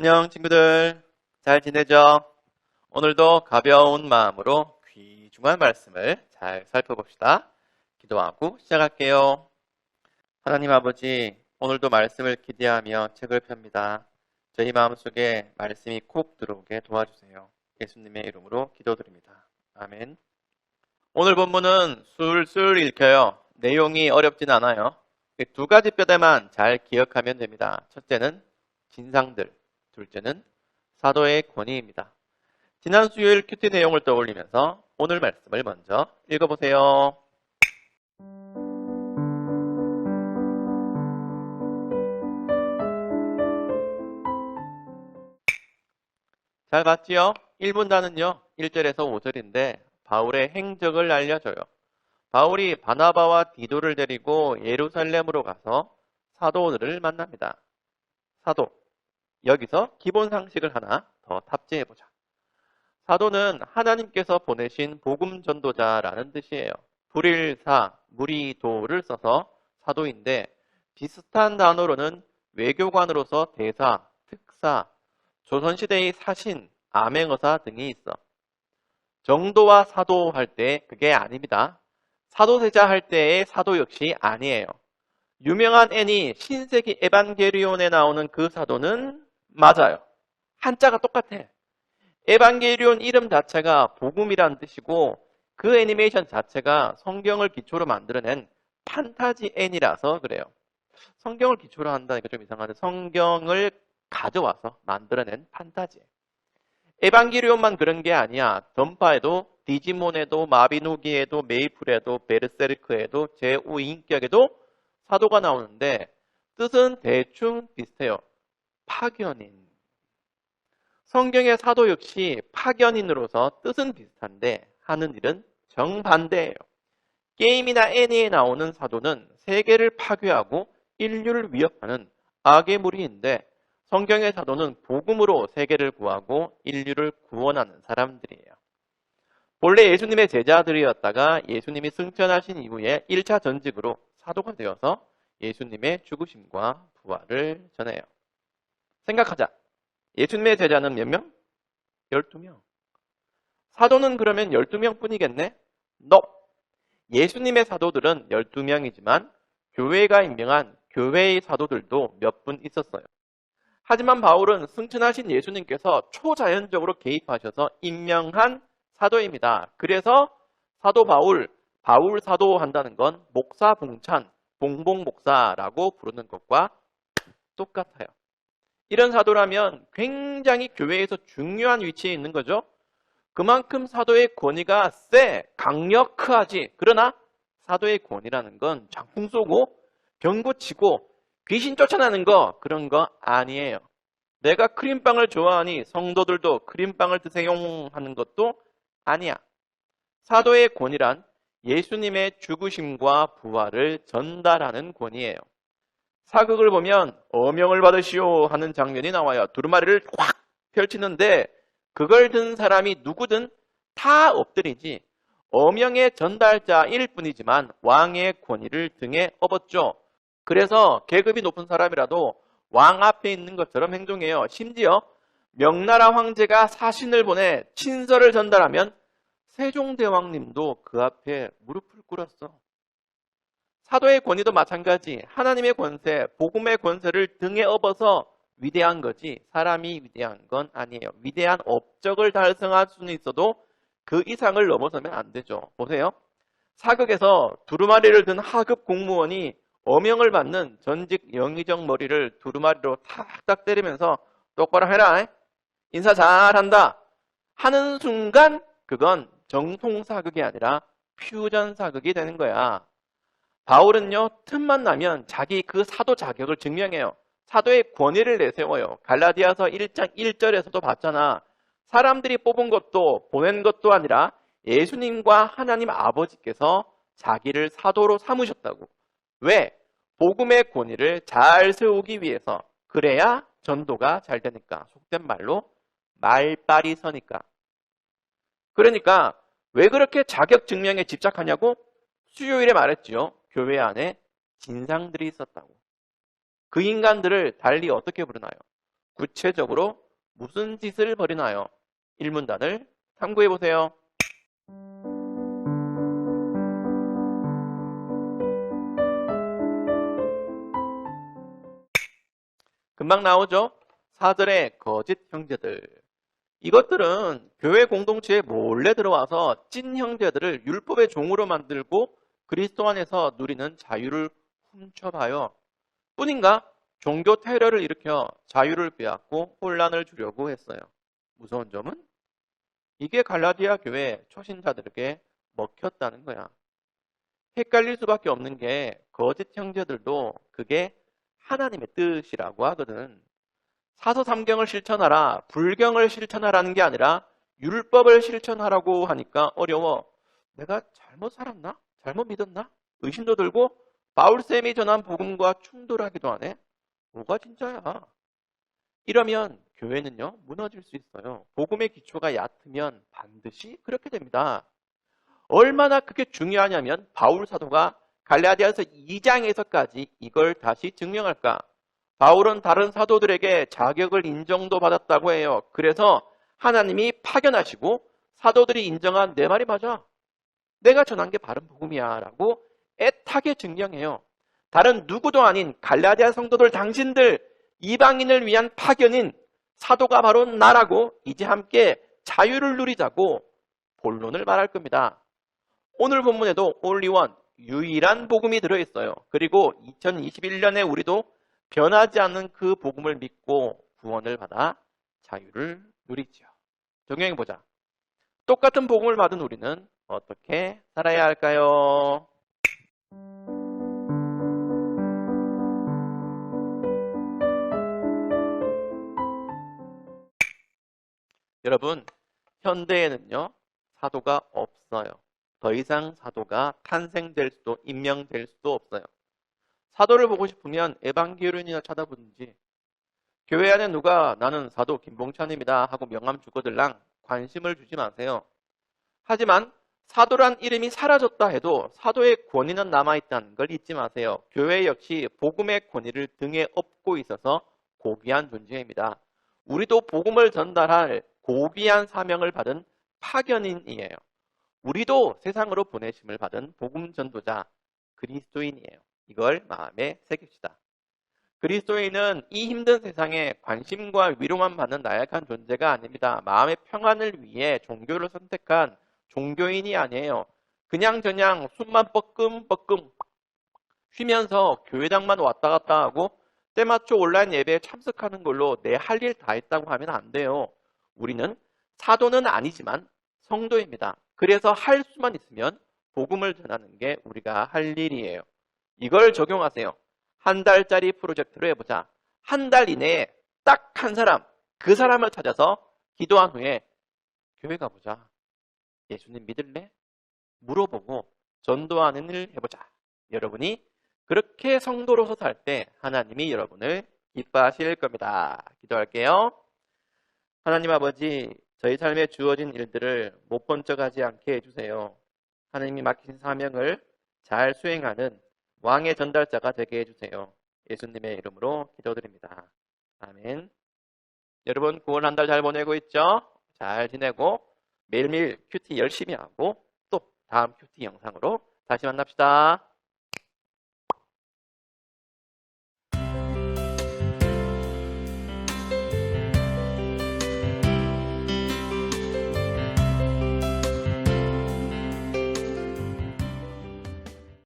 안녕 친구들, 잘 지내죠? 오늘도 가벼운 마음으로 귀중한 말씀을 잘 살펴봅시다. 기도하고 시작할게요. 하나님 아버지, 오늘도 말씀을 기대하며 책을 펴니다. 저희 마음속에 말씀이 콕 들어오게 도와주세요. 예수님의 이름으로 기도드립니다. 아멘. 오늘 본문은 술술 읽혀요. 내용이 어렵진 않아요. 두 가지 뼈대만 잘 기억하면 됩니다. 첫째는 진상들, 둘째는 사도의 권위입니다. 지난 수요일 큐티 내용을 떠올리면서 오늘 말씀을 먼저 읽어보세요. 잘 봤지요? 1분단은요 1절에서 5절인데 바울의 행적을 알려줘요. 바울이 바나바와 디도를 데리고 예루살렘으로 가서 사도들을 만납니다. 사도, 여기서 기본 상식을 하나 더 탑재해보자. 사도는 하나님께서 보내신 복음 전도자라는 뜻이에요. 불일사, 무리도를 써서 사도인데 비슷한 단어로는 외교관으로서 대사, 특사, 조선시대의 사신, 암행어사 등이 있어. 정도와 사도 할 때 그게 아닙니다. 사도세자 할 때의 사도 역시 아니에요. 유명한 애니 신세기 에반게리온에 나오는 그 사도는 맞아요. 한자가 똑같아. 에반게리온 이름 자체가 복음이란 뜻이고 그 애니메이션 자체가 성경을 기초로 만들어낸 판타지 애니라서 그래요. 성경을 기초로 한다니까 좀 이상한데 성경을 가져와서 만들어낸 판타지. 에반게리온만 그런 게 아니야. 던파에도 디지몬에도 마비노기에도 메이플에도 베르세르크에도 제5인격에도 사도가 나오는데 뜻은 대충 비슷해요. 파견인. 성경의 사도 역시 파견인으로서 뜻은 비슷한데 하는 일은 정반대예요. 게임이나 애니에 나오는 사도는 세계를 파괴하고 인류를 위협하는 악의 무리인데 성경의 사도는 복음으로 세계를 구하고 인류를 구원하는 사람들이에요. 본래 예수님의 제자들이었다가 예수님이 승천하신 이후에 1차 전직으로 사도가 되어서 예수님의 죽으심과 부활을 전해요. 생각하자. 예수님의 제자는 몇 명? 12명. 사도는 그러면 12명 뿐이겠네? No. 예수님의 사도들은 12명이지만 교회가 임명한 교회의 사도들도 몇 분 있었어요. 하지만 바울은 승천하신 예수님께서 초자연적으로 개입하셔서 임명한 사도입니다. 그래서 사도 바울 사도 한다는 건 목사 봉찬, 봉봉 목사라고 부르는 것과 똑같아요. 이런 사도라면 굉장히 교회에서 중요한 위치에 있는 거죠. 그만큼 사도의 권위가 강력하지. 그러나 사도의 권위라는 건 장풍 쏘고 병고 치고 귀신 쫓아내는 거 그런 거 아니에요. 내가 크림빵을 좋아하니 성도들도 크림빵을 드세요 하는 것도 아니야. 사도의 권위란 예수님의 죽으심과 부활을 전달하는 권위예요. 사극을 보면 어명을 받으시오 하는 장면이 나와요. 두루마리를 확 펼치는데 그걸 든 사람이 누구든 다 엎드리지. 어명의 전달자일 뿐이지만 왕의 권위를 등에 업었죠. 그래서 계급이 높은 사람이라도 왕 앞에 있는 것처럼 행동해요. 심지어 명나라 황제가 사신을 보내 친서를 전달하면 세종대왕님도 그 앞에 무릎을 꿇었어. 사도의 권위도 마찬가지. 하나님의 권세, 복음의 권세를 등에 업어서 위대한 거지 사람이 위대한 건 아니에요. 위대한 업적을 달성할 수는 있어도 그 이상을 넘어서면 안 되죠. 보세요. 사극에서 두루마리를 든 하급 공무원이 어명을 받는 전직 영의정 머리를 두루마리로 탁탁 때리면서 똑바로 해라. 인사 잘한다. 하는 순간 그건 정통 사극이 아니라 퓨전 사극이 되는 거야. 바울은요, 틈만 나면 자기 그 사도 자격을 증명해요. 사도의 권위를 내세워요. 갈라디아서 1장 1절에서도 봤잖아. 사람들이 뽑은 것도 보낸 것도 아니라 예수님과 하나님 아버지께서 자기를 사도로 삼으셨다고. 왜? 복음의 권위를 잘 세우기 위해서. 그래야 전도가 잘 되니까. 속된 말로 말빨이 서니까. 그러니까 왜 그렇게 자격 증명에 집착하냐고? 수요일에 말했지요. 교회 안에 진상들이 있었다고. 그 인간들을 달리 어떻게 부르나요? 구체적으로 무슨 짓을 벌이나요? 1문단을 참고해 보세요. 금방 나오죠? 4절의 거짓 형제들. 이것들은 교회 공동체에 몰래 들어와서 찐 형제들을 율법의 종으로 만들고 그리스도 안에서 누리는 자유를 훔쳐봐요. 뿐인가? 종교 테러를 일으켜 자유를 빼앗고 혼란을 주려고 했어요. 무서운 점은 이게 갈라디아 교회 초신자들에게 먹혔다는 거야. 헷갈릴 수밖에 없는 게 거짓 형제들도 그게 하나님의 뜻이라고 하거든. 사서 삼경을 실천하라, 불경을 실천하라는 게 아니라 율법을 실천하라고 하니까 어려워. 내가 잘못 살았나? 잘못 믿었나? 의심도 들고 바울쌤이 전한 복음과 충돌하기도 하네. 뭐가 진짜야? 이러면 교회는요, 무너질 수 있어요. 복음의 기초가 얕으면 반드시 그렇게 됩니다. 얼마나 그게 중요하냐면 바울 사도가 갈라디아서 2장에서까지 이걸 다시 증명할까? 바울은 다른 사도들에게 자격을 인정도 받았다고 해요. 그래서 하나님이 파견하시고 사도들이 인정한 내 말이 맞아. 내가 전한 게 바른 복음이야 라고 애타게 증명해요. 다른 누구도 아닌 갈라디아 성도들 당신들 이방인을 위한 파견인 사도가 바로 나라고 이제 함께 자유를 누리자고 본론을 말할 겁니다. 오늘 본문에도 올리원 유일한 복음이 들어있어요. 그리고 2021년에 우리도 변하지 않는 그 복음을 믿고 구원을 받아 자유를 누리죠. 적용해보자. 똑같은 복음을 받은 우리는 어떻게 살아야 할까요? 여러분, 현대에는요, 사도가 없어요. 더 이상 사도가 탄생될 수도 임명될 수도 없어요. 사도를 보고 싶으면 에반게리온이나 찾아보든지 교회 안에 누가 나는 사도 김봉찬입니다 하고 명함 주거들랑 관심을 주지 마세요. 하지만 사도란 이름이 사라졌다 해도 사도의 권위는 남아있다는 걸 잊지 마세요. 교회 역시 복음의 권위를 등에 업고 있어서 고귀한 존재입니다. 우리도 복음을 전달할 고귀한 사명을 받은 파견인이에요. 우리도 세상으로 보내심을 받은 복음 전도자 그리스도인이에요. 이걸 마음에 새깁시다. 그리스도인은 이 힘든 세상에 관심과 위로만 받는 나약한 존재가 아닙니다. 마음의 평안을 위해 종교를 선택한 종교인이 아니에요. 그냥저냥 숨만 뻐끔뻐끔 쉬면서 교회당만 왔다 갔다 하고 때맞춰 온라인 예배에 참석하는 걸로 내 할 일 다 했다고 하면 안 돼요. 우리는 사도는 아니지만 성도입니다. 그래서 할 수만 있으면 복음을 전하는 게 우리가 할 일이에요. 이걸 적용하세요. 한 달짜리 프로젝트로 해보자. 한 달 이내에 딱 한 사람, 그 사람을 찾아서 기도한 후에 교회 가보자. 예수님 믿을래? 물어보고 전도하는 일 해보자. 여러분이 그렇게 성도로서 살 때 하나님이 여러분을 기뻐하실 겁니다. 기도할게요. 하나님 아버지, 저희 삶에 주어진 일들을 못 본 척하지 않게 해주세요. 하나님이 맡긴 사명을 잘 수행하는 왕의 전달자가 되게 해주세요. 예수님의 이름으로 기도드립니다. 아멘. 여러분 9월 한 달 잘 보내고 있죠? 잘 지내고 매일매일 큐티 열심히 하고 또 다음 큐티 영상으로 다시 만납시다.